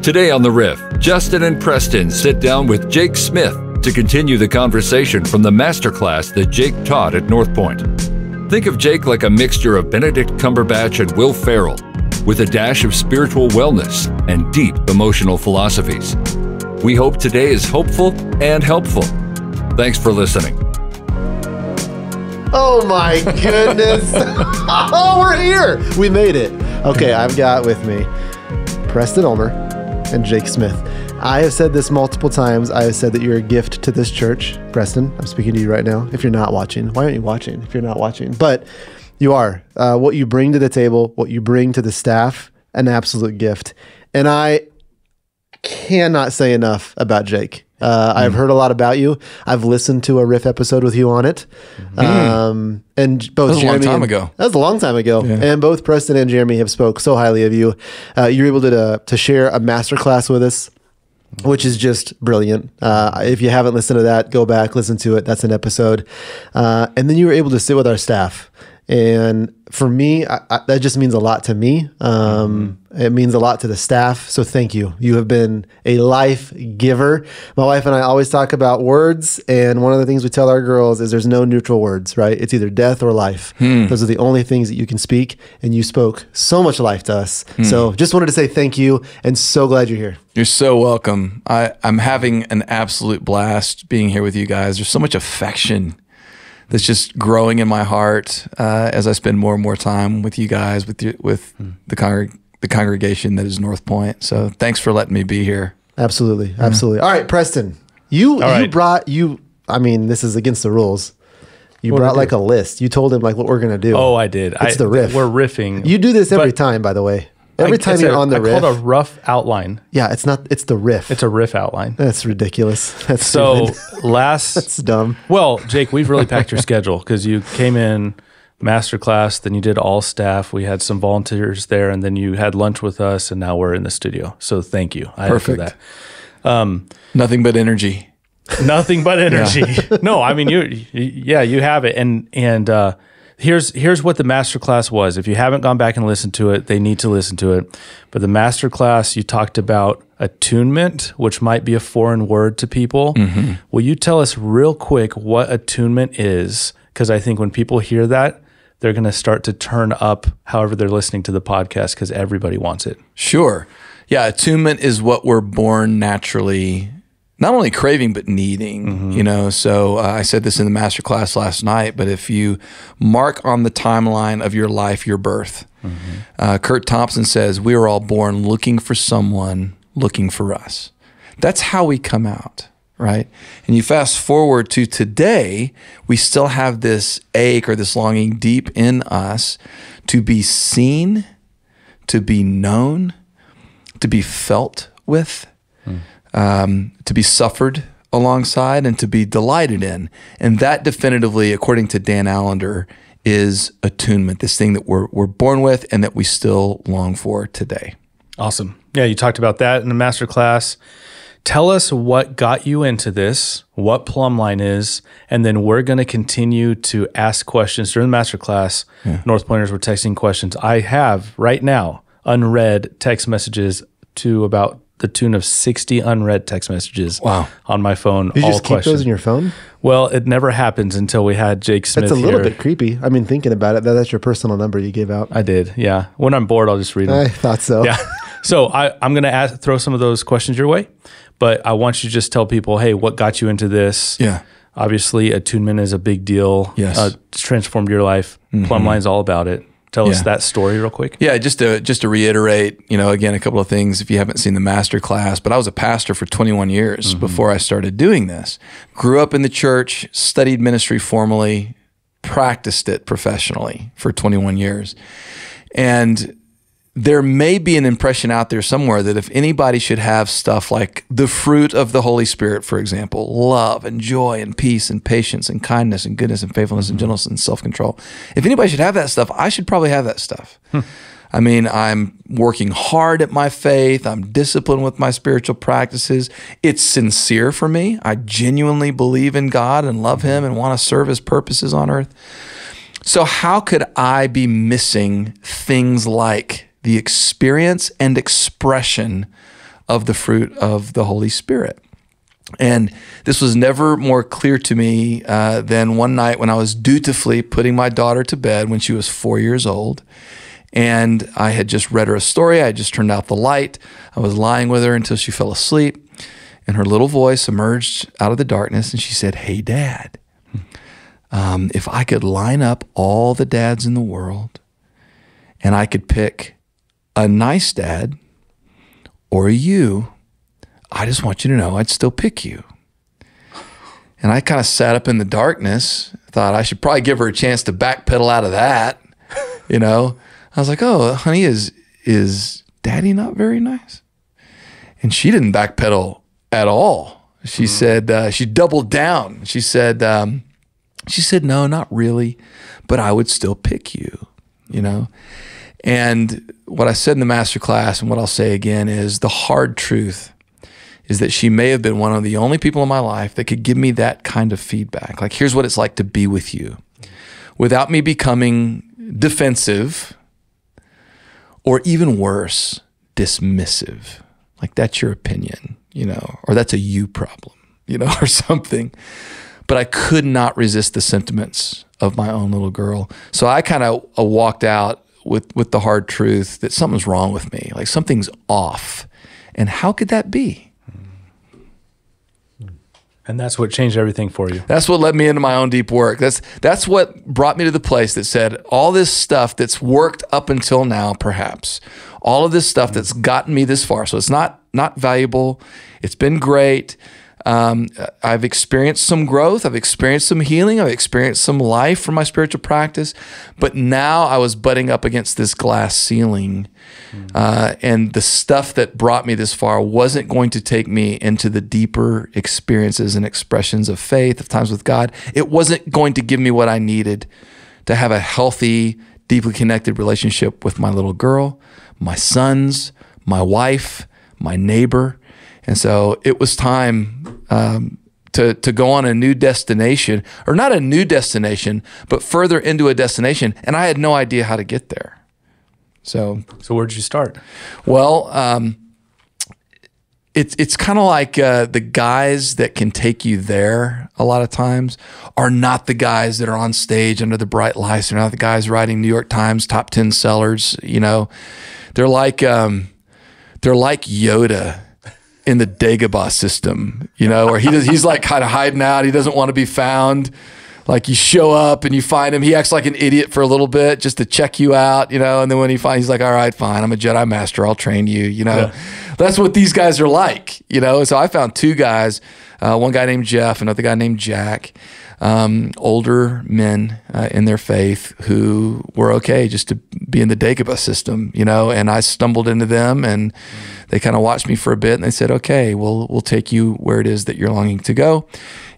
Today on The Riff, Justin and Preston sit down with Jake Smith to continue the conversation from the masterclass that Jake taught at North Point. Think of Jake like a mixture of Benedict Cumberbatch and Will Ferrell, with a dash of spiritual wellness and deep emotional philosophies. We hope today is hopeful and helpful. Thanks for listening. Oh my goodness. Oh, we're here. We made it. Okay, I've got with me Preston Ulmer and Jake Smith. I have said this multiple times. I have said that you're a gift to this church. Preston, I'm speaking to you right now. If you're not watching, why aren't you watching if you're not watching? But you are. What you bring to the table, what you bring to the staff, an absolute gift. And I cannot say enough about Jake. I've heard a lot about you. I've listened to a Riff episode with you on it. And both that was Jeremy a long time ago. That was a long time ago. Yeah. And both Preston and Jeremy have spoke so highly of you. You're able to share a masterclass with us, which is just brilliant. If you haven't listened to that, go back, listen to it. That's an episode. And then you were able to sit with our staff. And for me, that just means a lot to me. It means a lot to the staff. So thank you. You have been a life giver. My wife and I always talk about words. And one of the things we tell our girls is there's no neutral words, right? It's either death or life. Those are the only things that you can speak. And you spoke so much life to us. So just wanted to say thank you and so glad you're here. You're so welcome. I'm having an absolute blast being here with you guys. There's so much affection that's just growing in my heart as I spend more and more time with you guys, with the congregation that is North Point. So thanks for letting me be here. Absolutely. Absolutely. All right, Preston, you brought, I mean, this is against the rules. You brought like a list. You told him like what we're going to do. Oh, I did. It's the riff. We're riffing. You do this every time, by the way. Every time you're on the riff. I called a rough outline. Yeah, it's the riff. It's a riff outline. That's ridiculous. That's so stupid. That's dumb. Well, Jake, we've really packed your schedule because you came in masterclass, then you did all staff. We had some volunteers there, and then you had lunch with us, and now we're in the studio. So thank you. Perfect. For that. Nothing but energy. Nothing but energy. No, I mean you have it, and here's what the masterclass was. If you haven't gone back and listened to it, they need to listen to it. But the masterclass, you talked about attunement, which might be a foreign word to people. Will you tell us real quick what attunement is? Because I think when people hear that, they're going to start to turn up however they're listening to the podcast because everybody wants it. Sure. Yeah, attunement is what we're born naturally not only craving, but needing, you know? So I said this in the masterclass last night, but if you mark on the timeline of your life, your birth, Kurt Thompson says, we are all born looking for someone looking for us. That's how we come out, right? And you fast forward to today, we still have this ache or this longing deep in us to be seen, to be known, to be felt with, to be suffered alongside, and to be delighted in. And that definitively, according to Dan Allender, is attunement, this thing that we're born with and that we still long for today. Awesome. Yeah, you talked about that in the masterclass. Tell us what got you into this, what plumb line is, and then we're going to continue to ask questions during the masterclass. North Pointers were texting questions. I have right now unread text messages to about the tune of 60 unread text messages on my phone. You just keep those in your phone? Well, it never happens until we had Jake Smith That's a little here. bit creepy. I mean, thinking about it, that's your personal number you gave out. I did, yeah. When I'm bored, I'll just read them. I thought so. Yeah. So I'm going to throw some of those questions your way, but I want you to just tell people, hey, what got you into this? Yeah. Obviously, attunement is a big deal. Yes. It's transformed your life. Plumb Line's all about it. Tell us that story real quick. Yeah, just to reiterate, again, a couple of things if you haven't seen the master class, but I was a pastor for 21 years before I started doing this. Grew up in the church, studied ministry formally, practiced it professionally for 21 years. And there may be an impression out there somewhere that if anybody should have stuff like the fruit of the Holy Spirit, for example, love and joy and peace and patience and kindness and goodness and faithfulness and gentleness and self-control, if anybody should have that stuff, I should probably have that stuff. I mean, I'm working hard at my faith. I'm disciplined with my spiritual practices. It's sincere for me. I genuinely believe in God and love Him and want to serve His purposes on earth. So how could I be missing things like the experience and expression of the fruit of the Holy Spirit. And this was never more clear to me than one night when I was dutifully putting my daughter to bed when she was 4 years old. And I had just read her a story. I had just turned out the light. I was lying with her until she fell asleep. And her little voice emerged out of the darkness, and she said, "Hey, Dad, if I could line up all the dads in the world and I could pick a nice dad or you, I just want you to know I'd still pick you." And I kind of sat up in the darkness, thought I should probably give her a chance to backpedal out of that. You know, I was like, "Oh, honey, is Daddy not very nice?" And she didn't backpedal at all. She said, she doubled down. She said, "No, not really, but I would still pick you," you know? And what I said in the masterclass and what I'll say again is the hard truth is that she may have been one of the only people in my life that could give me that kind of feedback. Like, here's what it's like to be with you without me becoming defensive or even worse, dismissive. Like, that's your opinion, you know, or that's a you problem, you know, or something. But I could not resist the sentiments of my own little girl. So I kind of walked out with the hard truth that something's wrong with me, like something's off. And how could that be? And that's what changed everything for you. That's what led me into my own deep work. That's what brought me to the place that said, all this stuff that's worked up until now, perhaps, all of this stuff that's gotten me this far. So it's not valuable. It's been great. I've experienced some growth. I've experienced some healing. I've experienced some life from my spiritual practice. But now I was butting up against this glass ceiling. And the stuff that brought me this far wasn't going to take me into the deeper experiences and expressions of faith, of times with God. It wasn't going to give me what I needed to have a healthy, deeply connected relationship with my little girl, my sons, my wife, my neighbor. And so it was time to go on a new destination, or not a new destination, but further into a destination. And I had no idea how to get there. So where did you start? Well, it's kind of like the guys that can take you there a lot of times are not the guys that are on stage under the bright lights. They're not the guys writing New York Times top 10 sellers. You know, they're like Yoda in the Dagobah system, you know, where he's like kind of hiding out. He doesn't want to be found. Like, you show up and you find him. He acts like an idiot for a little bit just to check you out, you know. And then when he's like, "All right, fine, I'm a Jedi Master. I'll train you," you know. Yeah. That's what these guys are like, you know. So I found two guys, one guy named Jeff, another guy named Jack, older men in their faith who were okay just to be in the Dagobah system, you know. And I stumbled into them, and they kind of watched me for a bit, and they said, "Okay, we'll take you where it is that you're longing to go."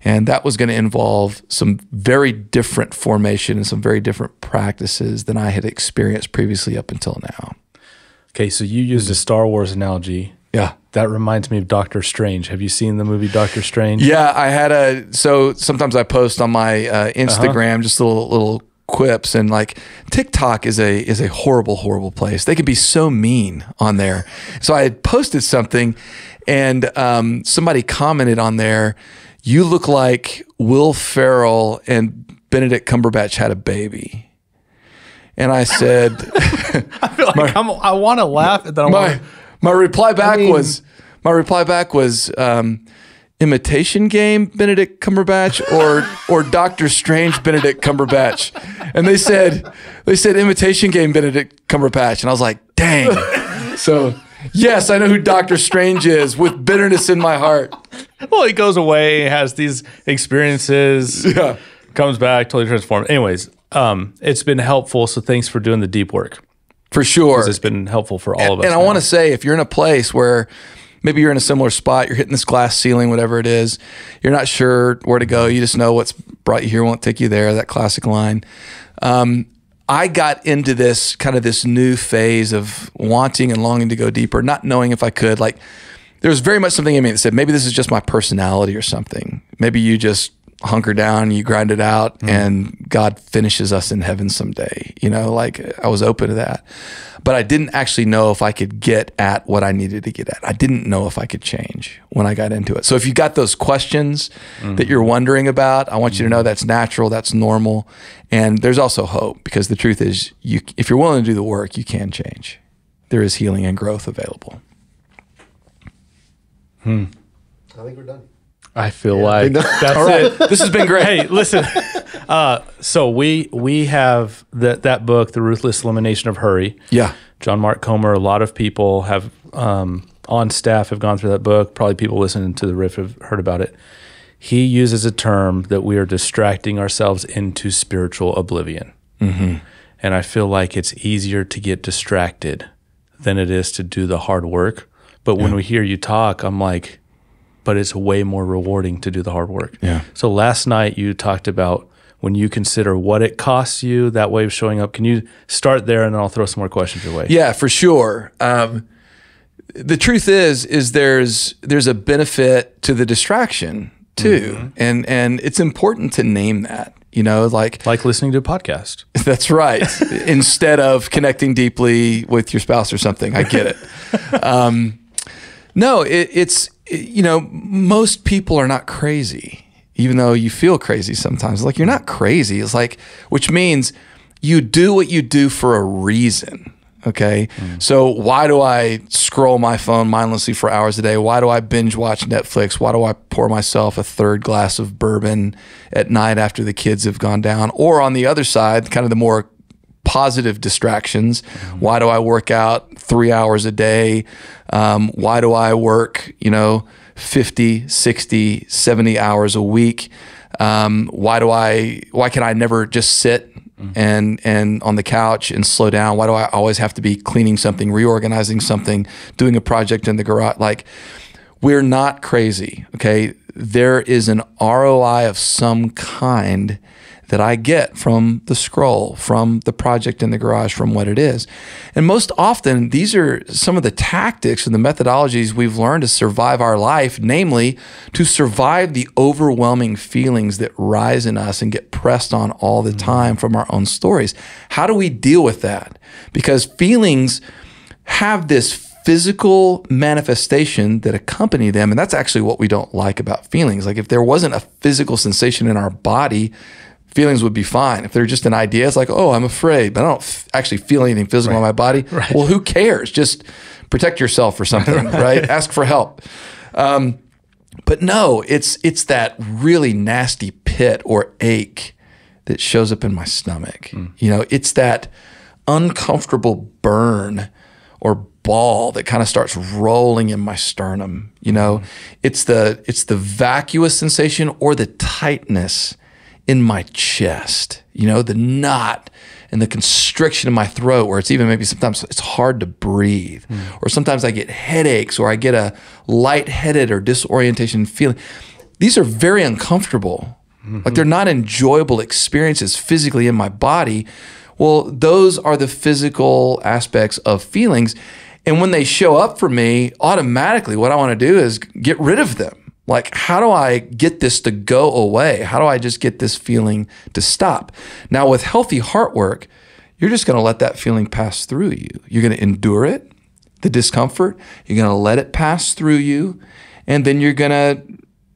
And that was going to involve some very different formation and some very different practices than I had experienced previously up until now. Okay, so you used a Star Wars analogy. Yeah. That reminds me of Doctor Strange. Have you seen the movie Doctor Strange? Yeah, I had so sometimes I post on my Instagram just little quips, and like TikTok is a horrible, horrible place. They can be so mean on there. So I had posted something, and somebody commented on there, "You look like Will Ferrell and Benedict Cumberbatch had a baby." And I said, I feel like I want to laugh, and then my reply back was Imitation Game Benedict Cumberbatch or Doctor Strange Benedict Cumberbatch. And they said Imitation Game Benedict Cumberbatch. And I was like, dang. So yes, I know who Doctor Strange is, with bitterness in my heart. Well, he goes away, has these experiences, comes back, totally transformed. Anyways, it's been helpful. So thanks for doing the deep work. For sure. Because it's been helpful for all of us. And I want to say, if you're in a place where maybe you're in a similar spot, you're hitting this glass ceiling, whatever it is, you're not sure where to go, you just know what's brought you here won't take you there, that classic line. I got into this kind of this new phase of wanting and longing to go deeper, not knowing if I could. Like, there was very much something in me that said, maybe this is just my personality or something. Maybe you just hunker down, you grind it out, and God finishes us in heaven someday. You know, like I was open to that. But I didn't actually know if I could get at what I needed to get at. I didn't know if I could change when I got into it. So if you got those questions that you're wondering about, I want you to know that's natural, that's normal. And there's also hope, because the truth is, if you're willing to do the work, you can change. There is healing and growth available. I think we're done. I feel like that's All right. it. This has been great. Hey, listen. So we have that book, The Ruthless Elimination of Hurry. Yeah. John Mark Comer. A lot of people have on staff have gone through that book. Probably people listening to the Riff have heard about it. He uses a term that we are distracting ourselves into spiritual oblivion. And I feel like it's easier to get distracted than it is to do the hard work. But when we hear you talk, I'm like, but it's way more rewarding to do the hard work. Yeah. So last night you talked about when you consider what it costs you, that way of showing up. Can you start there, and then I'll throw some more questions your way? Yeah, for sure. The truth is there's a benefit to the distraction too, and it's important to name that. You know, like listening to a podcast. That's right. Instead of connecting deeply with your spouse or something. I get it. No, it's you know, most people are not crazy, even though you feel crazy sometimes. Like, you're not crazy. It's like, which means you do what you do for a reason. Okay. So why do I scroll my phone mindlessly for hours a day? Why do I binge watch Netflix? Why do I pour myself a third glass of bourbon at night after the kids have gone down? Or on the other side, kind of the more positive distractions. Why do I work out 3 hours a day? Why do I work, 50, 60, 70 hours a week? Why can I never just sit and on the couch and slow down? Why do I always have to be cleaning something, reorganizing something, doing a project in the garage? Like, we're not crazy, okay? There is an ROI of some kind that I get from the scroll, from the project in the garage, from what it is. And most often, these are some of the tactics and the methodologies we've learned to survive our life, namely to survive the overwhelming feelings that rise in us and get pressed on all the time from our own stories. How do we deal with that? Because feelings have this physical manifestation that accompany them, and that's actually what we don't like about feelings. Like, if there wasn't a physical sensation in our body, feelings would be fine. If they're just an idea, it's like, oh, I'm afraid, but I don't actually feel anything physical in my body. Right. Well, who cares? Just protect yourself or something, right? Ask for help. But no, it's that really nasty pit or ache that shows up in my stomach. It's that uncomfortable burn or ball that kind of starts rolling in my sternum. It's the vacuous sensation or the tightness in my chest, the knot and the constriction in my throat, where it's even maybe sometimes it's hard to breathe, or sometimes I get headaches, or I get a lightheaded or disorientation feeling. These are very uncomfortable. Like, they're not enjoyable experiences physically in my body. Well, those are the physical aspects of feelings. And when they show up for me, automatically what I want to do is get rid of them. Like, how do I get this to go away? How do I just get this feeling to stop? Now, with healthy heart work, you're just going to let that feeling pass through you. You're going to endure it, the discomfort. You're going to let it pass through you. And then you're going to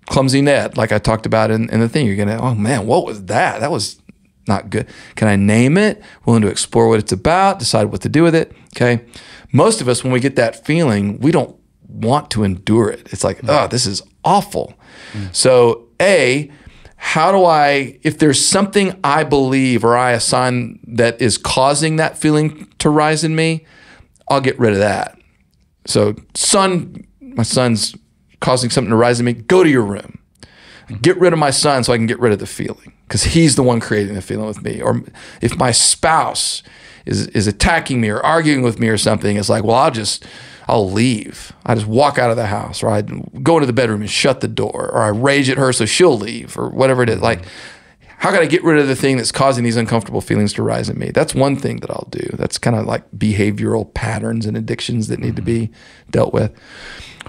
clumsy Ned, like I talked about in the thing. You're going to, oh man, what was that? That was not good. Can I name it? Willing to explore what it's about, decide what to do with it. Okay. Most of us, when we get that feeling, we don't want to endure it. It's like, oh, this is awful. So how do I, if there's something I believe or I assign that is causing that feeling to rise in me, I'll get rid of that. So my son's causing something to rise in me, go to your room. Get rid of my son so I can get rid of the feeling, because he's the one creating the feeling with me. Or if my spouse is attacking me or arguing with me or something, it's like, well, I'll leave. I just walk out of the house, or I go into the bedroom and shut the door, or I rage at her so she'll leave, or whatever it is. Like, how can I get rid of the thing that's causing these uncomfortable feelings to rise in me? That's one thing that I'll do. That's kind of like behavioral patterns and addictions that need to be dealt with.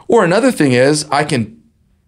Or another thing is I can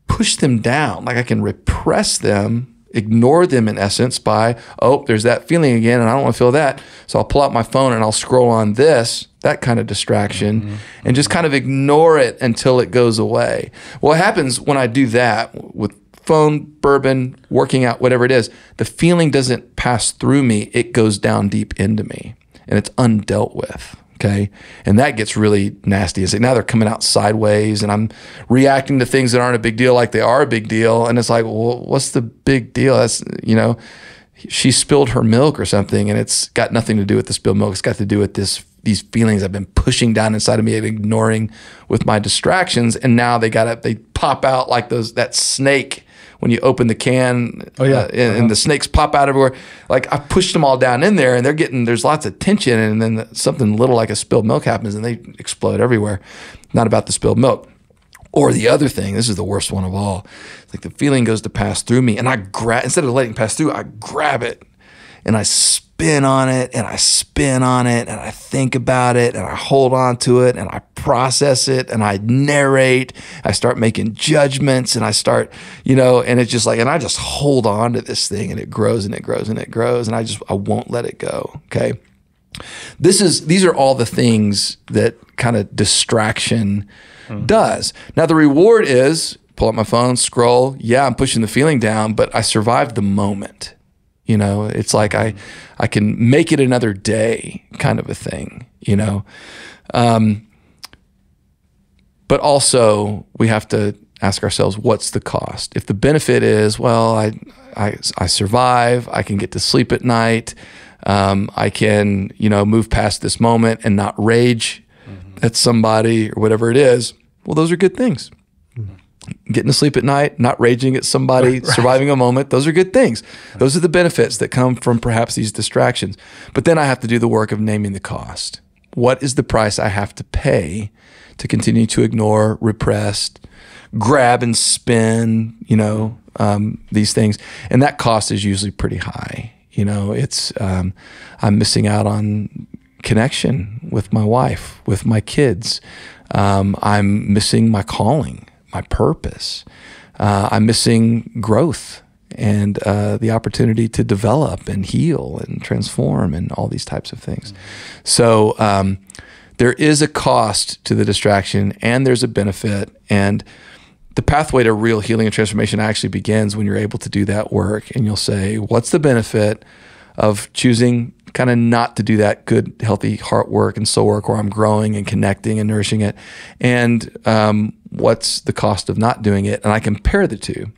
push them down. Like, I can repress them ignore them in essence by, oh, there's that feeling again, and I don't want to feel that. So I'll pull out my phone and I'll scroll on this, that kind of distraction, and just kind of ignore it until it goes away. What happens when I do that with phone, bourbon, working out, whatever it is, the feeling doesn't pass through me. It goes down deep into me, and it's undealt with. Okay. And that gets really nasty. It's like now they're coming out sideways, and I'm reacting to things that aren't a big deal like they are a big deal. And it's like, well, what's the big deal? That's, she spilled her milk or something, and it's got nothing to do with the spilled milk. It's got to do with these feelings I've been pushing down inside of me and ignoring with my distractions. And now they pop out like that snake when you open the can, and the snakes pop out everywhere. Like I pushed them all down in there, and there's lots of tension, and then something little like a spilled milk happens, and they explode everywhere. Not about the spilled milk. Or the other thing, this is the worst one of all. It's like the feeling goes to pass through me, and instead of letting it pass through, I grab it, and I spin on it, and I spin on it, and I think about it, and I hold on to it, and I process it, and I narrate. I start making judgments, and I start, and it's just like, and I just hold on to this thing, and it grows and it grows and it grows, and I won't let it go. Okay. These are all the things that kind of distraction does. Now the reward is pull out my phone, scroll. Yeah, I'm pushing the feeling down, but I survived the moment. It's like I can make it another day kind of a thing, but also we have to ask ourselves, what's the cost? If the benefit is, well, I survive, I can get to sleep at night, I can, move past this moment and not rage at somebody or whatever it is, well, those are good things. Getting to sleep at night, not raging at somebody, surviving a moment, those are good things. Those are the benefits that come from perhaps these distractions. But then I have to do the work of naming the cost. What is the price I have to pay to continue to ignore, repress, grab and spin, these things? And that cost is usually pretty high. It's I'm missing out on connection with my wife, with my kids. I'm missing my calling, my purpose. I'm missing growth and the opportunity to develop and heal and transform and all these types of things. So there is a cost to the distraction, and there's a benefit. And the pathway to real healing and transformation actually begins when you're able to do that work, and you'll say, what's the benefit of choosing kind of not to do that good, healthy heart work and soul work where I'm growing and connecting and nourishing it? And what's the cost of not doing it? And I compare the two,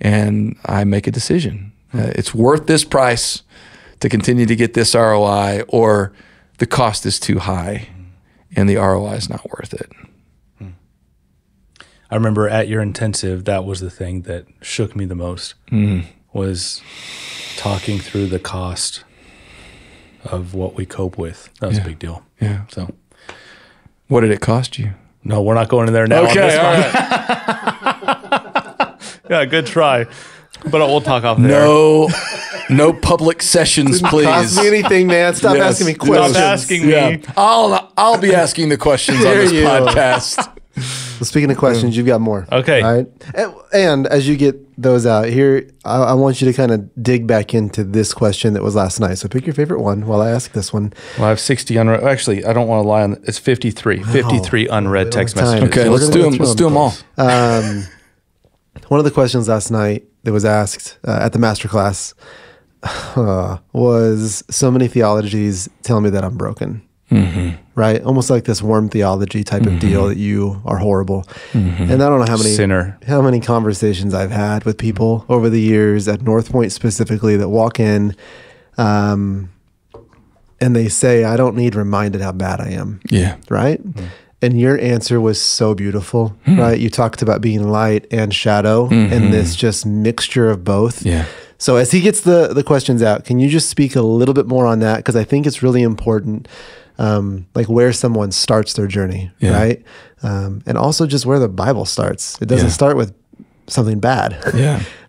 and I make a decision. It's worth this price to continue to get this ROI, or the cost is too high and the ROI is not worth it. I remember at your intensive, that was the thing that shook me the most, was talking through the cost of what we cope with. That was a big deal. Yeah. So, what did it cost you? No, we're not going in there now. Okay, all right. Yeah, good try. But we'll talk off there. No public sessions, please. Cost me anything, man. Stop asking me questions. Stop asking me. Yeah. I'll be asking the questions on this podcast. Well, speaking of questions, you've got more. Okay. All right. And as you get those out here, I want you to kind of dig back into this question that was last night. So pick your favorite one while I ask this one. Well, I have 60 unread. Actually, I don't want to lie on. It's 53. 53 unread text messages. Okay, let's do them. Let's do them all. One of the questions last night that was asked at the masterclass was, so many theologies tell me that I'm broken. Right? Almost like this worm theology type of deal, that you are horrible. And I don't know how many conversations I've had with people over the years at North Point specifically that walk in and they say, I don't need reminded how bad I am. Yeah. Right? And your answer was so beautiful, right? You talked about being light and shadow and this just mixture of both. Yeah. So as he gets the questions out, can you just speak a little bit more on that? Because I think it's really important, like where someone starts their journey, right? And also just where the Bible starts. It doesn't start with something bad,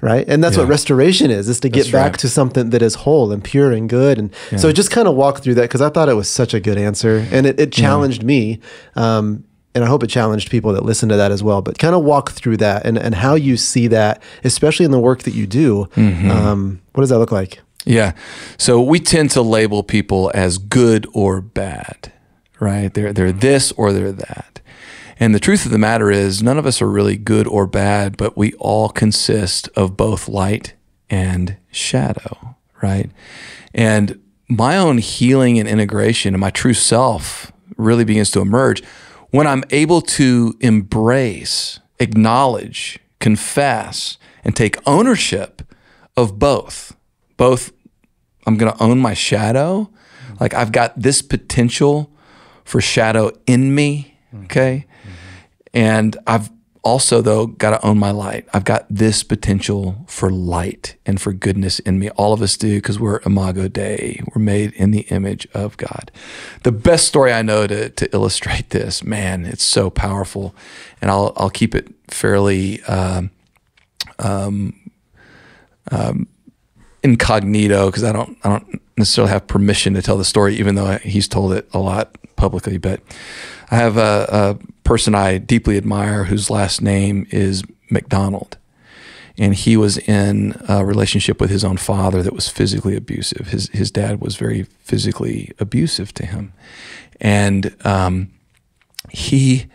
right? And that's what restoration is to get back to something that is whole and pure and good. And so just kind of walk through that, because I thought it was such a good answer, and it challenged me. And and I hope it challenged people that listen to that as well, but kind of walk through that and how you see that, especially in the work that you do. What does that look like? Yeah. So we tend to label people as good or bad, right? They're this or they're that. And the truth of the matter is none of us are really good or bad, but we all consist of both light and shadow, right? And my own healing and integration and my true self really begins to emerge when I'm able to embrace, acknowledge, confess, and take ownership of both. Both, I'm going to own my shadow. Like I've got this potential for shadow in me, okay? And I've also, though, got to own my light. I've got this potential for light and for goodness in me. All of us do, because we're imago Dei. We're made in the image of God. The best story I know to illustrate this, man, it's so powerful. And I'll keep it fairly incognito, because I don't necessarily have permission to tell the story, even though he's told it a lot publicly. But I have a person I deeply admire whose last name is McDonald. And he was in a relationship with his own father that was physically abusive. His dad was very physically abusive to him. And he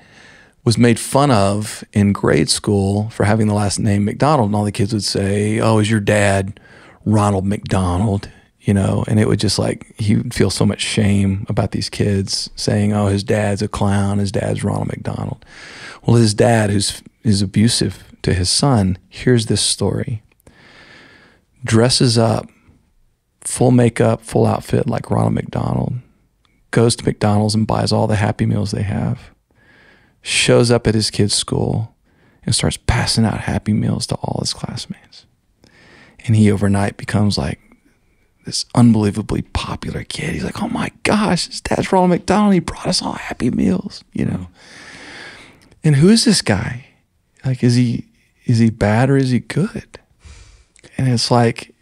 was made fun of in grade school for having the last name McDonald. And all the kids would say, "Oh, is your dad Ronald McDonald?" You know, and it would just like, he would feel so much shame about these kids saying, "Oh, his dad's a clown, his dad's Ronald McDonald." Well, his dad, who's abusive to his son, hears this story, dresses up, full makeup, full outfit like Ronald McDonald, goes to McDonald's and buys all the Happy Meals they have, shows up at his kid's school and starts passing out Happy Meals to all his classmates. And he overnight becomes like this unbelievably popular kid. He's like, "Oh my gosh, his dad's Ronald McDonald. He brought us all Happy Meals," you know. And who is this guy? Like, is he bad or is he good? And it's like,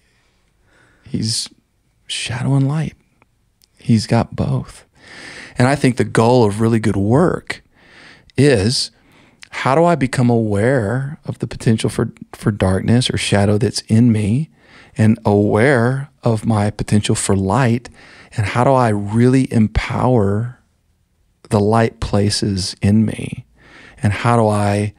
he's shadow and light. He's got both. And I think the goal of really good work is, how do I become aware of the potential for darkness or shadow that's in me, and aware of my potential for light, and how do I really empower the light places in me, and how do I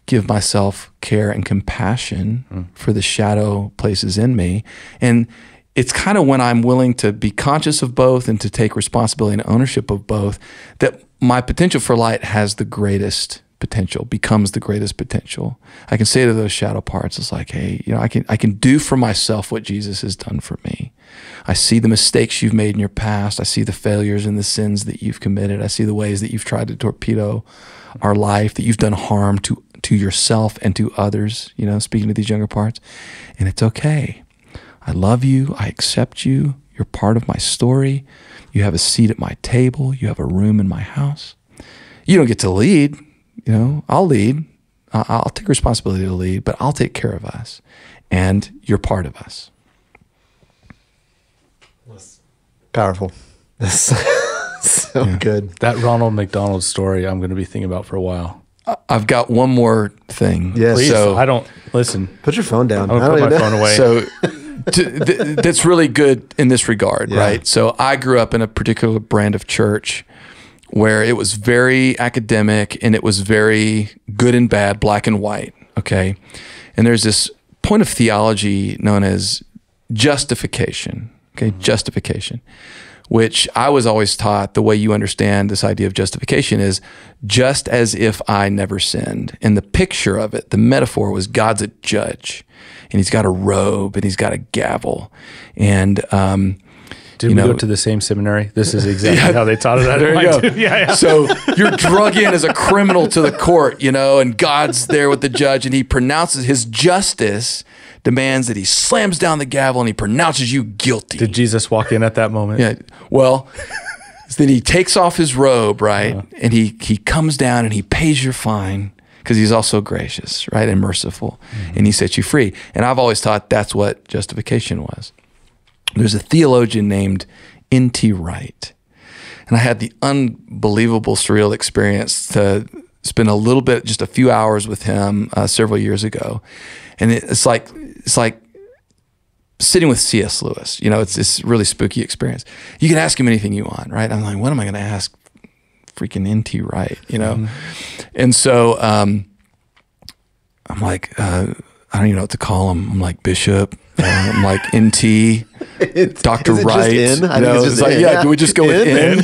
give myself care and compassion for the shadow places in me. And it's kind of when I'm willing to be conscious of both and to take responsibility and ownership of both, that my potential for light has the greatest potential, becomes the greatest potential. I can say to those shadow parts, it's like, "Hey, you know, I can do for myself what Jesus has done for me. I see the mistakes you've made in your past. I see the failures and the sins that you've committed. I see the ways that you've tried to torpedo our life, that you've done harm to yourself and to others," you know, speaking to these younger parts. And it's okay. I love you. I accept you. You're part of my story. You have a seat at my table. You have a room in my house. You don't get to lead. You know, I'll lead. I'll take responsibility to lead, but I'll take care of us. And you're part of us. Powerful. So good. That Ronald McDonald story I'm going to be thinking about for a while. I've got one more thing. Yes. Please, So I don't, listen. Put your phone down. I'm going to put my phone away. So that's really good in this regard, right? So I grew up in a particular brand of church where it was very academic and it was very good and bad, black and white, okay? And there's this point of theology known as justification, okay? Justification, which I was always taught, the way you understand this idea of justification is just as if I never sinned. And the picture of it, the metaphor was, God's a judge and he's got a robe and he's got a gavel. And, did we go to the same seminary? This is exactly how they taught it. There you go. Yeah. So you're drug in as a criminal to the court, you know, and God's there with the judge and he pronounces his justice demands that he slams down the gavel and he pronounces you guilty. Did Jesus walk in at that moment? Yeah. Well, then he takes off his robe, right? And he comes down and he pays your fine because he's also gracious, right? And merciful. And he sets you free. And I've always thought that's what justification was. There's a theologian named N.T. Wright. And I had the unbelievable surreal experience to spend a little bit, just a few hours with him several years ago. And it's like sitting with C.S. Lewis. It's this really spooky experience. You can ask him anything you want, right? I'm like, what am I going to ask freaking N.T. Wright, And so I'm like, I don't even know what to call him. I'm like Bishop. I'm like N.T. Dr. Wright. Just I think it's just like, yeah, do we just go with N?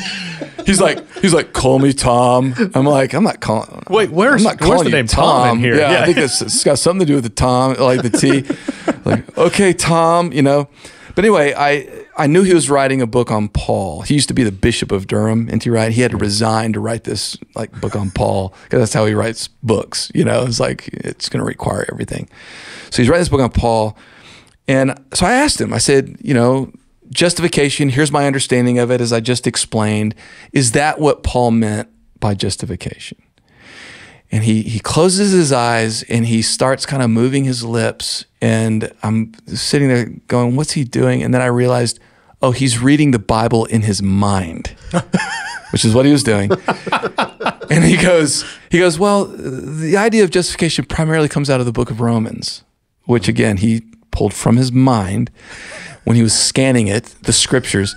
He's like, call me Tom. I'm like, I'm not calling. Wait, where's the name Tom in here? Yeah, I think it's got something to do with the Tom, like the T. Like, okay, Tom, But anyway, I knew he was writing a book on Paul. He used to be the Bishop of Durham, N.T. Wright. He had to resign to write this book on Paul because that's how he writes books. It's like it's going to require everything. So he's writing this book on Paul, and so I asked him. I said, justification. Here's my understanding of it, as I just explained. Is that what Paul meant by justification? And he closes his eyes and he starts kind of moving his lips, and I'm sitting there going, what's he doing? And then I realized, oh, he's reading the Bible in his mind, which is what he was doing. And he goes, well, the idea of justification primarily comes out of the book of Romans, which again, he pulled from his mind when he was scanning it, the scriptures.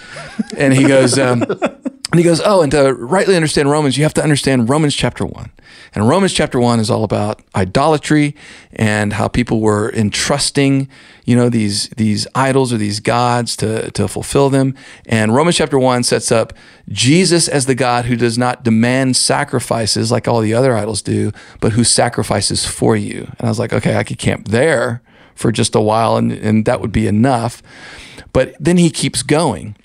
And he goes, oh, and to rightly understand Romans, you have to understand Romans chapter 1. And Romans chapter 1 is all about idolatry and how people were entrusting, these idols or these gods to fulfill them. And Romans chapter 1 sets up Jesus as the God who does not demand sacrifices like all the other idols do, but who sacrifices for you. And I was like, okay, I could camp there for just a while and that would be enough. But then he keeps going.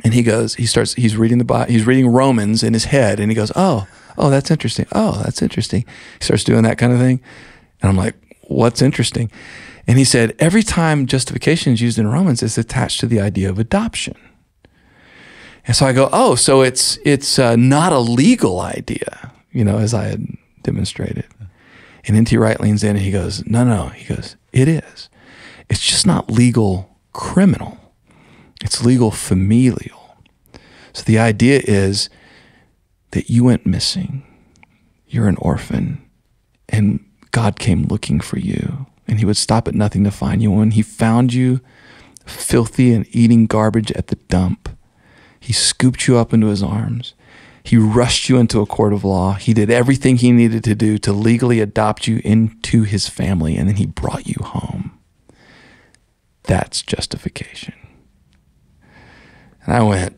And he's reading the Bible, he's reading Romans in his head, and he goes, oh, that's interesting. Oh, that's interesting. He starts doing that kind of thing. And I'm like, what's interesting? And he said, every time justification is used in Romans, it's attached to the idea of adoption. And so I go, oh, so it's not a legal idea, as I had demonstrated. And N.T. Wright leans in and he goes, no. He goes, it is. It's just not legal criminal. It's legal familial. So the idea is that you went missing. You're an orphan. And God came looking for you. And he would stop at nothing to find you. When he found you filthy and eating garbage at the dump, he scooped you up into his arms. He rushed you into a court of law. He did everything he needed to do to legally adopt you into his family. And then he brought you home. That's justification. And I went,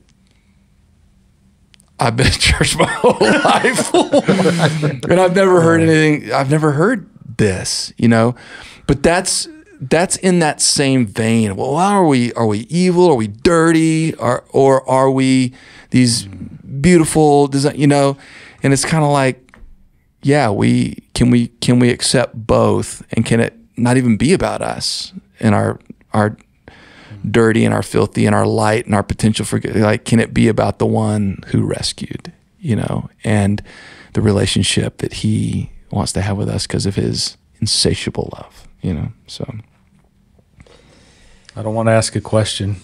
I've been in church my whole life. And I've never heard anything. I've never heard this, but that's in that same vein. Well, are we evil? Are we dirty? Or are we these beautiful design, and it's kind of like, yeah, can we accept both? And can it not even be about us and our dirty and our filthy and our light and our potential for, can it be about the one who rescued, and the relationship that he wants to have with us because of his insatiable love, so. I don't want to ask a question.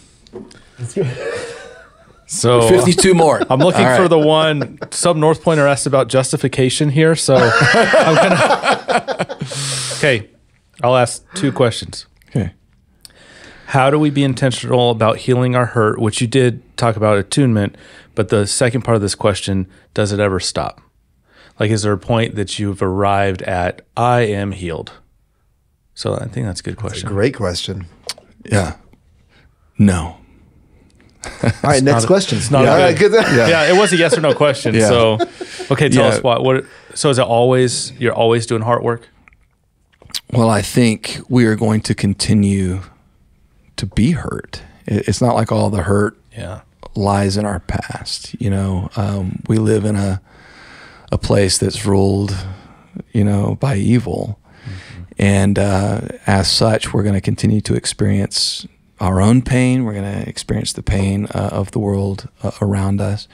So 52 more. I'm looking for the one. Some North Pointer asked about justification here, so I'm gonna. Okay, I'll ask two questions. Okay. How do we be intentional about healing our hurt? Which you did talk about attunement, but the second part of this question: does it ever stop? Like, is there a point that you've arrived at? I am healed. So I think that's a good question. That's a great question. Yeah. No. All right, next question. It's not yeah, it was a yes or no question. Yeah. So, okay, tell us what. So is it always, you're always doing heart work? Well, I think we are going to continue to be hurt. It's not like all the hurt lies in our past. We live in a place that's ruled, by evil. Mm-hmm. And as such, we're going to continue to experience our own pain. We're going to experience the pain of the world around us.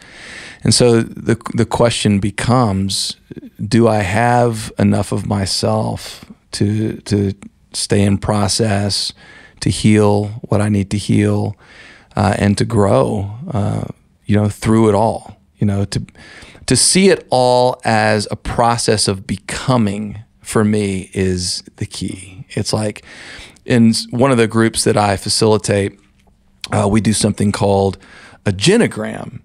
And so the question becomes, do I have enough of myself to stay in process, to heal what I need to heal, and to grow through it all, to see it all as a process of becoming, for me, is the key. It's like in one of the groups that I facilitate, we do something called a genogram.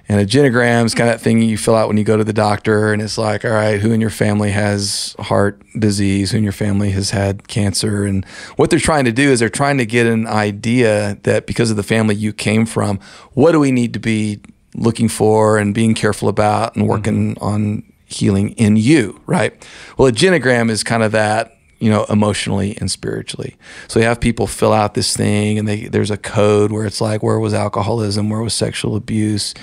And a genogram is kind of that thing you fill out when you go to the doctor, and it's like, all right, who in your family has heart disease? Who in your family has had cancer? And what they're trying to do is they're trying to get an idea that because of the family you came from, what do we need to be looking for and being careful about and working on healing in you, right? Well, a genogram is kind of that, emotionally and spiritually. So you have people fill out this thing, and there's a code where it's like, where was alcoholism? Where was sexual abuse?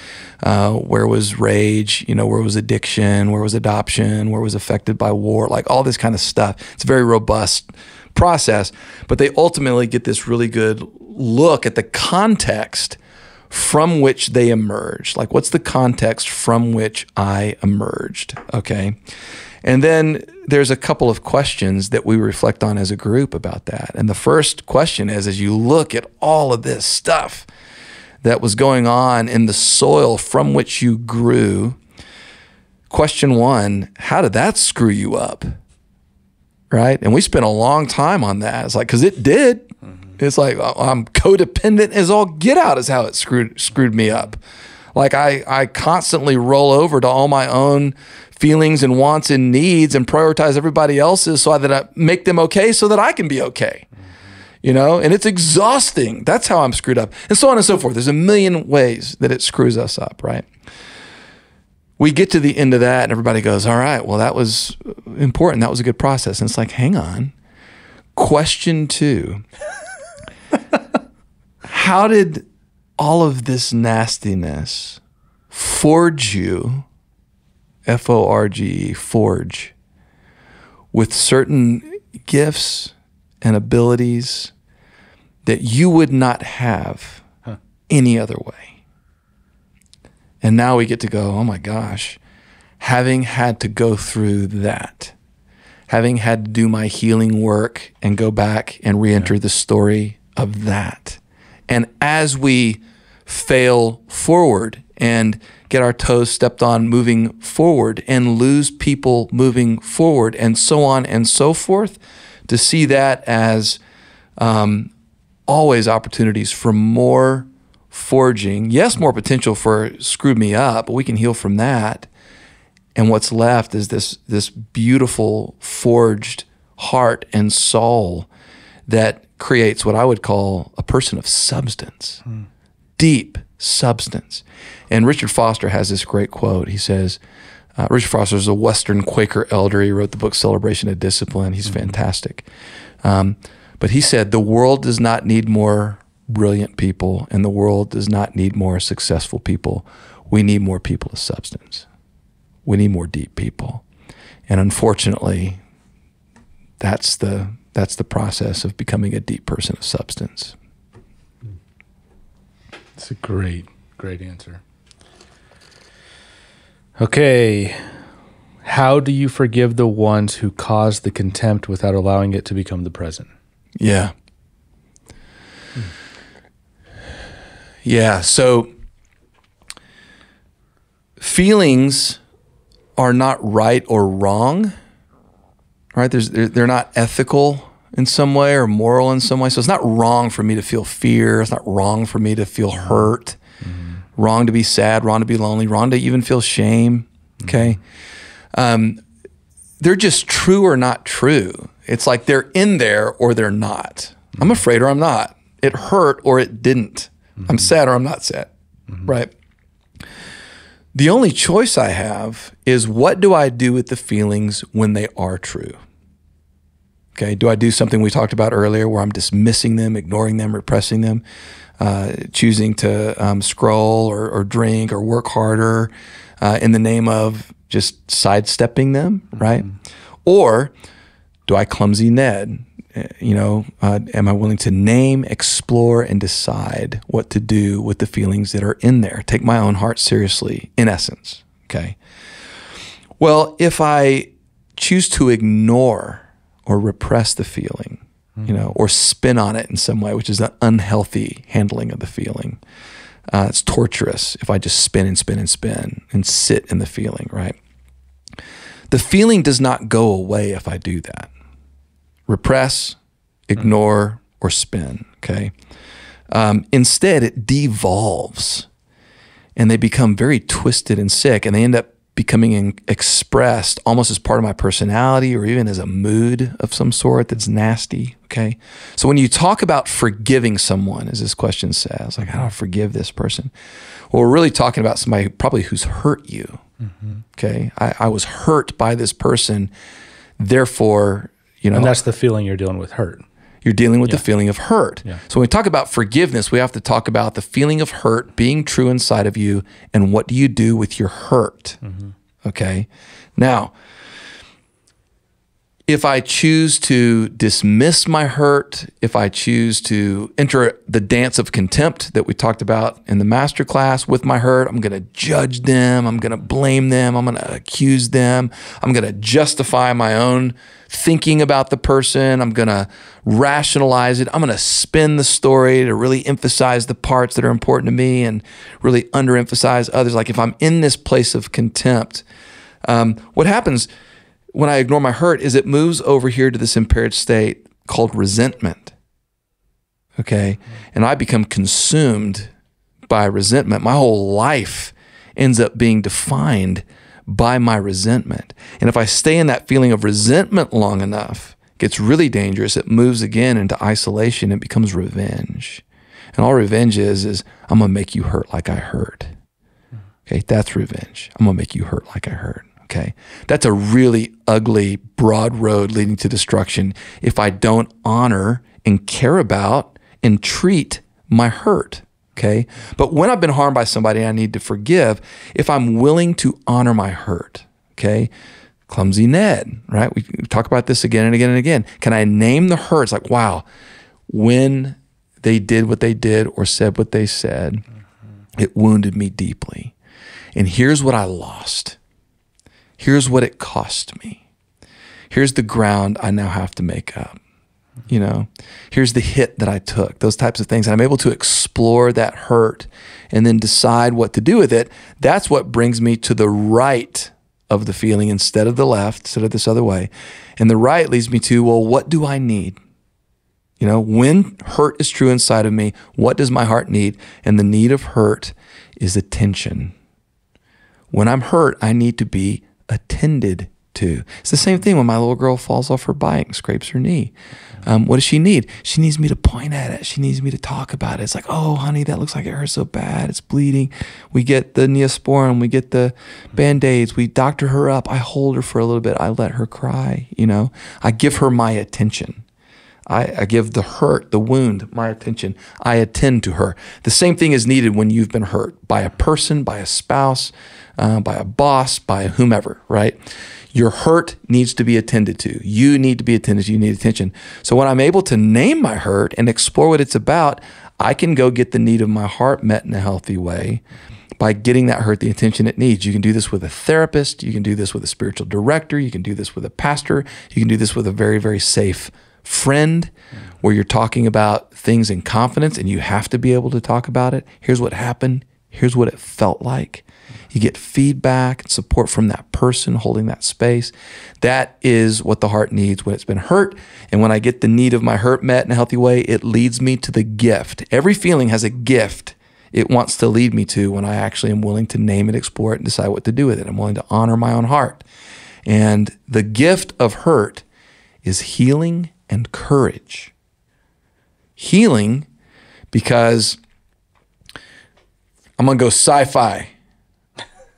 Where was rage? Where was addiction? Where was adoption? Where was affected by war? Like all this kind of stuff. It's a very robust process, but they ultimately get this really good look at the context from which they emerged. Like, what's the context from which I emerged? Okay. And then there's a couple of questions that we reflect on as a group about that. And the first question is, as you look at all of this stuff that was going on in the soil from which you grew, question one, how did that screw you up? Right? And we spent a long time on that. It's like, because it did. It's like, I'm codependent as all get out is how it screwed me up. Like I constantly roll over to all my own feelings and wants and needs and prioritize everybody else's so that I make them okay so that I can be okay. And it's exhausting. That's how I'm screwed up. And so on and so forth. There's a million ways that it screws us up, right? We get to the end of that and everybody goes, all right, well, that was important. That was a good process. And it's like, hang on. Question two. How did all of this nastiness forge you, F-O-R-G-E, forge, with certain gifts and abilities that you would not have any other way? And now we get to go, oh my gosh, having had to go through that, having had to do my healing work and go back and re-enter the story of that. And as we fail forward and get our toes stepped on moving forward and lose people moving forward and so on and so forth, to see that as always opportunities for more forging. Yes, more potential for screwed me up, but we can heal from that. And what's left is this beautiful forged heart and soul that creates what I would call a person of substance, deep substance. And Richard Foster has this great quote. He says, Richard Foster is a Western Quaker elder. He wrote the book Celebration of Discipline. He's fantastic. But he said, the world does not need more brilliant people, and the world does not need more successful people. We need more people of substance. We need more deep people. And unfortunately, that's the process of becoming a deep person of substance. It's a great answer. Okay. How do you forgive the ones who caused the contempt without allowing it to become the present? Yeah. Yeah. So feelings are not right or wrong, right? They're not ethical in some way or moral in some way. So it's not wrong for me to feel fear. It's not wrong for me to feel hurt, wrong to be sad, wrong to be lonely, wrong to even feel shame. Okay. They're just true or not true. It's like they're in there or they're not. I'm afraid or I'm not. It hurt or it didn't. I'm sad or I'm not sad. Right. The only choice I have is, what do I do with the feelings when they are true? Okay. Do I do something we talked about earlier where I'm dismissing them, ignoring them, repressing them, choosing to scroll or drink or work harder in the name of just sidestepping them, right? Or do I clumsy Ned? Am I willing to name, explore, and decide what to do with the feelings that are in there? Take my own heart seriously, in essence, okay? Well, if I choose to ignore or repress the feeling, or spin on it in some way, which is an unhealthy handling of the feeling, It's torturous if I just spin and spin and spin and sit in the feeling, right? The feeling does not go away if I do that. Repress, ignore, or spin, okay? Instead, it devolves, and they become very twisted and sick, and they end up becoming expressed almost as part of my personality or even as a mood of some sort that's nasty, okay? So when you talk about forgiving someone, as this question says, like, how do I forgive this person? Well, we're really talking about somebody probably who's hurt you, okay? I was hurt by this person, therefore, And that's the feeling you're dealing with, hurt. You're dealing with the feeling of hurt. Yeah. So when we talk about forgiveness, we have to talk about the feeling of hurt being true inside of you, and what do you do with your hurt? Okay? Now, if I choose to dismiss my hurt, if I choose to enter the dance of contempt that we talked about in the masterclass with my hurt, I'm going to judge them, I'm going to blame them, I'm going to accuse them, I'm going to justify my own thinking about the person, I'm going to rationalize it, I'm going to spin the story to really emphasize the parts that are important to me and really underemphasize others. Like if I'm in this place of contempt, what happens when I ignore my hurt is it moves over here to this impaired state called resentment, okay? And I become consumed by resentment. My whole life ends up being defined by my resentment. And if I stay in that feeling of resentment long enough, it gets really dangerous. It moves again into isolation. It becomes revenge. And all revenge is I'm going to make you hurt like I hurt. Okay, that's revenge. I'm going to make you hurt like I hurt. Okay, that's a really ugly, broad road leading to destruction if I don't honor and care about and treat my hurt. Okay, but when I've been harmed by somebody and I need to forgive, if I'm willing to honor my hurt, okay, clumsy Ned, right? We talk about this again and again and again. Can I name the hurt? It's like, wow, when they did what they did or said what they said, it wounded me deeply. And here's what I lost. Here's what it cost me. Here's the ground I now have to make up. You know, here's the hit that I took, those types of things. And I'm able to explore that hurt and then decide what to do with it. That's what brings me to the right of the feeling instead of the left, instead of this other way. And the right leads me to, well, what do I need? You know, when hurt is true inside of me, what does my heart need? And the need of hurt is attention. When I'm hurt, I need to be attended to. It's the same thing when my little girl falls off her bike and scrapes her knee. What does she need? She needs me to point at it. She needs me to talk about it. It's like, oh, honey, that looks like it hurts so bad. It's bleeding. We get the Neosporin. We get the Band-Aids. We doctor her up. I hold her for a little bit. I let her cry. You know, I give her my attention. I give the hurt, the wound, my attention. I attend to her. The same thing is needed when you've been hurt by a person, by a spouse, by a boss, by whomever, right? Your hurt needs to be attended to. You need to be attended to. You need attention. So when I'm able to name my hurt and explore what it's about, I can go get the need of my heart met in a healthy way by getting that hurt the attention it needs. You can do this with a therapist. You can do this with a spiritual director. You can do this with a pastor. You can do this with a very, very safe friend where you're talking about things in confidence and you have to be able to talk about it. Here's what happened. Here's what it felt like. You get feedback and support from that person holding that space. That is what the heart needs when it's been hurt. And when I get the need of my hurt met in a healthy way, it leads me to the gift. Every feeling has a gift it wants to lead me to when I actually am willing to name it, explore it, and decide what to do with it. I'm willing to honor my own heart. And the gift of hurt is healing and courage. Healing because I'm going to go sci-fi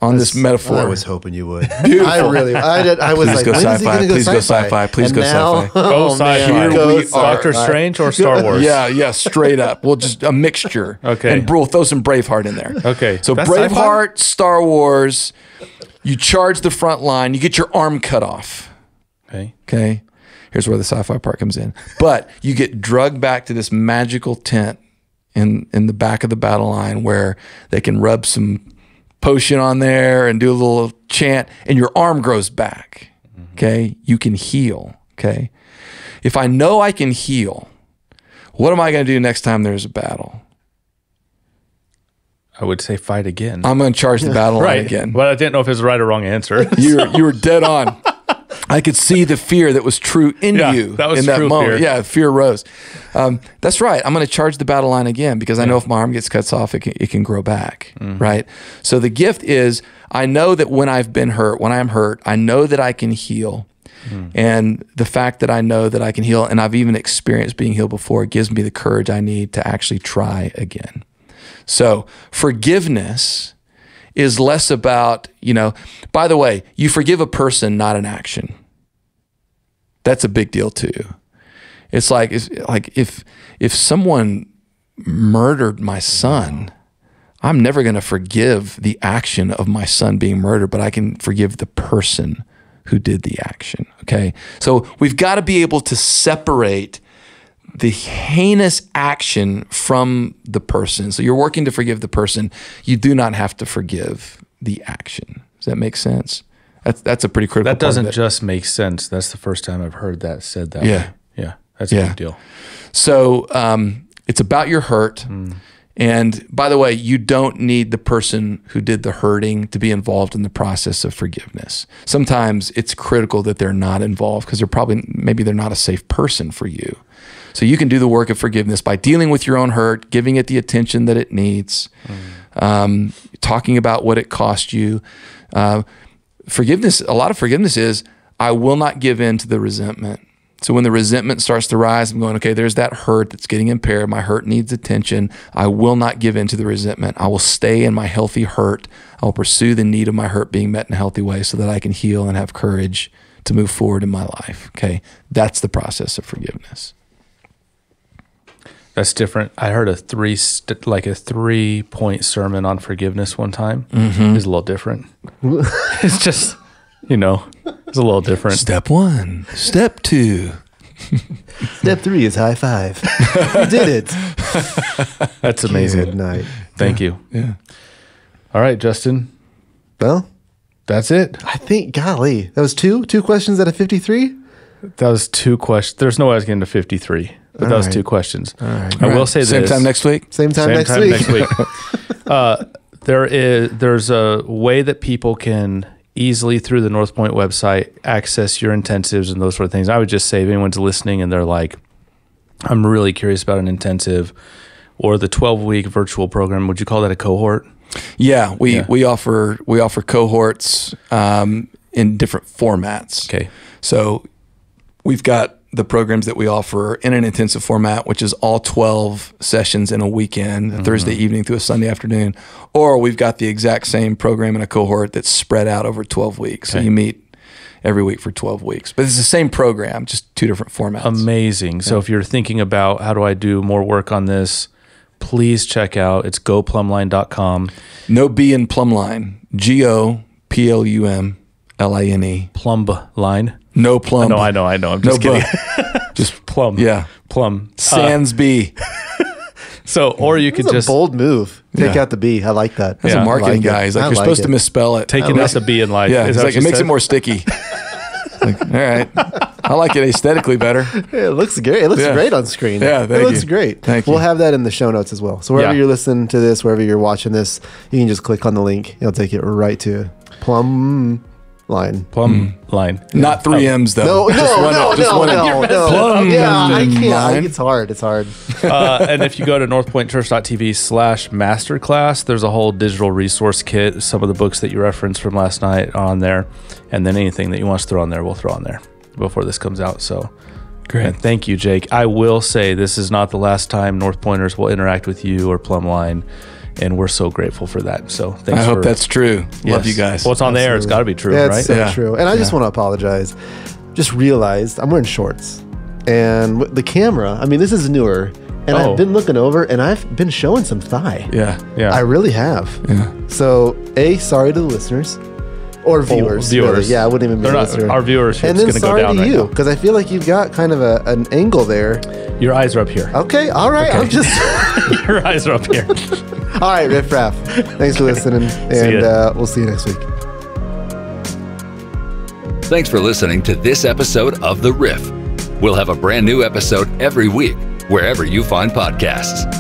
on this metaphor. I was hoping you would. Beautiful. I was Please like, go when is he going to go Please go sci-fi? sci-fi. Please And go now- sci-fi. Go sci-fi. Here we Doctor are. Strange or Star Wars? Yeah, straight up. Well, just a mixture. Okay. And we'll throw some Braveheart in there. Okay. So That's Braveheart, Star Wars, you charge the front line, you get your arm cut off. Okay. Here's where the sci-fi part comes in. But you get drugged back to this magical tent in the back of the battle line where they can rub some potion on there and do a little chant and your arm grows back. Okay. You can heal. Okay. If I know I can heal, what am I going to do next time there's a battle? I would say fight again. I'm going to charge the battle line again. But I didn't know if it was the right or wrong answer. You were dead on. I could see the fear that was true in you that was in that true moment. fear. Yeah, fear rose. That's right. I'm going to charge the battle line again because I know if my arm gets cut off, it can grow back, right? So the gift is I know that when I've been hurt, when I'm hurt, I know that I can heal. And the fact that I know that I can heal, and I've even experienced being healed before, it gives me the courage I need to actually try again. So forgiveness is less about, by the way, you forgive a person, not an action. That's a big deal too. It's like if someone murdered my son, I'm never going to forgive the action of my son being murdered, but I can forgive the person who did the action, okay? So we've got to be able to separate the heinous action from the person. So you're working to forgive the person. You do not have to forgive the action. Does that make sense? That's a pretty critical part. That doesn't of it. just make sense. That's the first time I've heard that said that way. Yeah, that's a big deal. So it's about your hurt. And by the way, you don't need the person who did the hurting to be involved in the process of forgiveness. Sometimes it's critical that they're not involved because maybe they're not a safe person for you. So you can do the work of forgiveness by dealing with your own hurt, giving it the attention that it needs, talking about what it cost you. Forgiveness, a lot of forgiveness is, I will not give in to the resentment. So when the resentment starts to rise, I'm going, okay, there's that hurt that's getting impaired. My hurt needs attention. I will not give in to the resentment. I will stay in my healthy hurt. I will pursue the need of my hurt being met in a healthy way so that I can heal and have courage to move forward in my life. Okay, that's the process of forgiveness. That's different. I heard a 3-point sermon on forgiveness one time. It's a little different. It's just, it's a little different. Step 1, step 2. Step 3 is high five. You did it. That's amazing. Good night. Thank you. Yeah. All right, Justin. Well, that's it. I think, golly, that was two questions out of 53. That was 2 questions. There's no way I was getting to 53. But that was 2 questions. All right. I will say this. Same time next week? Same time next week. There's a way that people can easily, through the North Point website, access your intensives and those sort of things. I would just say if anyone's listening and they're like, I'm really curious about an intensive or the 12-week virtual program, would you call that a cohort? Yeah, we offer cohorts in different formats. Okay. So we've got the programs that we offer in an intensive format, which is all 12 sessions in a weekend, a Thursday evening through a Sunday afternoon, or we've got the exact same program in a cohort that's spread out over 12 weeks. Okay. So you meet every week for 12 weeks, but it's the same program, just 2 different formats. Amazing. Yeah. So if you're thinking about how do I do more work on this, please check out, it's goplumline.com. No B in Plumline, GOPLUMLINE. Plumb-line. No plum. No, I know. I'm just kidding. Just plum. Yeah. Plum. Sans B. So, or you could just... a bold move. Take out the B. I like that. That's a marketing guy. He's like, you're supposed to misspell it. Taking out the B in life. Yeah. It's like, it makes it more sticky. Like, all right. I like it aesthetically better. Yeah, it looks great. It looks great on screen. Yeah, it looks great. Thank you. We'll have that in the show notes as well. So wherever you're listening to this, wherever you're watching this, you can just click on the link. It'll take it right to Plumline. Plumline. Not 3 M's though. No. Plum. Yeah, I can't. It's hard. And if you go to northpointchurch.tv/masterclass, there's a whole digital resource kit. Some of the books that you referenced from last night are on there. And then anything that you want us to throw on there, we'll throw on there before this comes out. So great. And thank you, Jake. I will say this is not the last time North Pointers will interact with you or Plumline. And we're so grateful for that. So thanks. I hope that's true. Yes. Love you guys. Well, it's on the air. It's got to be true, right? Right? It's so true. And I just want to apologize. Just realized I'm wearing shorts. And the camera, I mean, this is newer. And I've been looking over and I've been showing some thigh. Yeah. I really have. Yeah. So, sorry to the listeners. Or viewers. Viewers. Really. Yeah, I wouldn't even be a listener. Our viewers are going to go down right now. Because I feel like you've got kind of an angle there. Your eyes are up here. Okay, all right. Okay. I'm just... Your eyes are up here. All right, Riff Raff. Thanks for listening, and we'll see you next week. Thanks for listening to this episode of The Riff. We'll have a brand new episode every week, wherever you find podcasts.